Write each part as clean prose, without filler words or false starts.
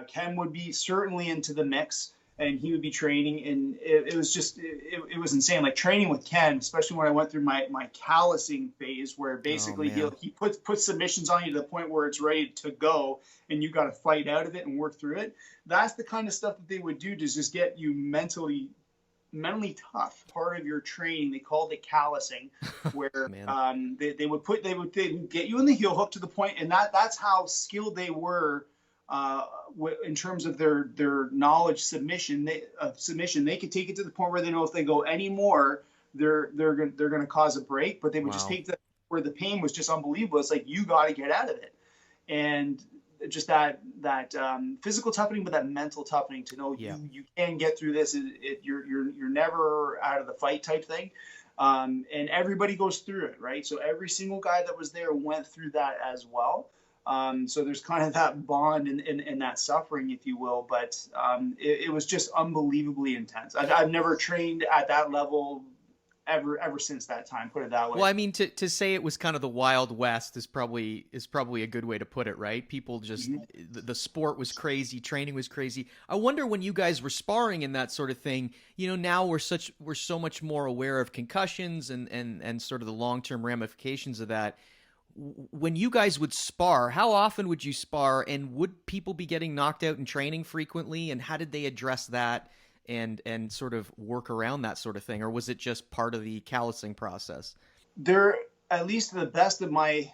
Ken would be certainly into the mix, and he would be training, and it was just it was insane. Like training with Ken, especially when I went through my callusing phase, where Oh basically man. he puts submissions on you to the point where it's ready to go, and you got to fight out of it and work through it. That's the kind of stuff that they would do to just get you mentally tough. Part of your training, they called it callusing, where Man. they would get you in the heel hook to the point, and that's how skilled they were in terms of their knowledge submission. They could take it to the point where they know if they go any more, they're going to cause a break, but they would just Wow. take that where the pain was just unbelievable. It's like you got to get out of it, and just that physical toughening, but that mental toughening to know Yeah. you can get through this. You're never out of the fight type thing. And everybody goes through it, right? So every single guy that was there went through that as well. So there's kind of that bond and that suffering, if you will. But it was just unbelievably intense. I've never trained at that level ever since that time. Put it that Well, way. I mean, to say it was kind of the Wild West is probably a good way to put it, right? People just Mhm. the sport was crazy, training was crazy. I wonder when you guys were sparring and that sort of thing. Now we're so much more aware of concussions and sort of the long term ramifications of that. When you guys would spar, how often would you spar, and would people be getting knocked out in training frequently? And how did they address that and sort of work around that sort of thing, or was it just part of the callousing process? There, at least to the best of my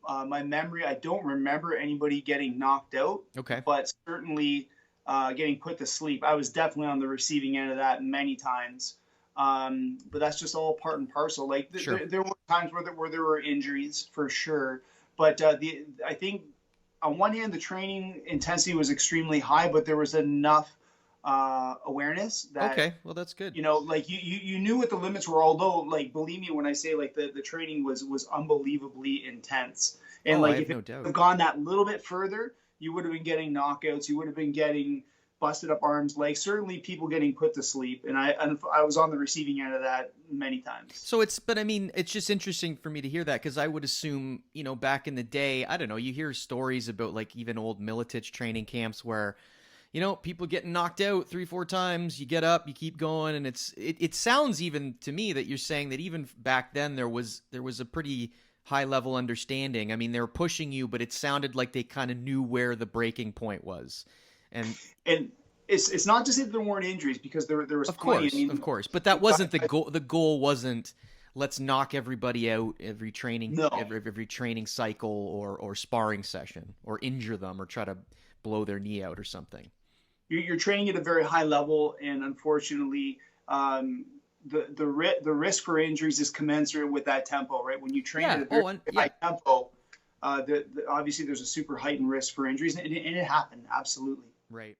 memory, I don't remember anybody getting knocked out, Okay, but certainly getting put to sleep. I was definitely on the receiving end of that many times. But that's just all part and parcel. Like sure. there were times where there were injuries for sure, but I think on one hand the training intensity was extremely high, but there was enough awareness that Okay, well that's good. like you knew what the limits were. Although, like, believe me when I say, like, the training was unbelievably intense, and Oh, I like have if it no had doubt. gone that little bit further, you would have been getting knockouts, you would have been getting busted up arms, legs, certainly people getting put to sleep, and I was on the receiving end of that many times. But I mean, it's just interesting for me to hear that because I would assume, back in the day, I don't know, you hear stories about like even old Militich training camps where, people getting knocked out 3, 4 times, you get up, you keep going, and it sounds even to me that you're saying that even back then there was a pretty high level understanding. I mean, they were pushing you, but it sounded like they kind of knew where the breaking point was. And And it's not to say that there weren't injuries, because there was plenty. I of mean, course, but that wasn't the goal. The goal wasn't let's knock everybody out every training no. every training cycle or sparring session or injure them or try to blow their knee out or something. You're training at a very high level, and unfortunately, the risk for injuries is commensurate with that tempo, right? When you train at Yeah. a very Oh, and high yeah. tempo, obviously there's a super heightened risk for injuries, and it happened absolutely. Right.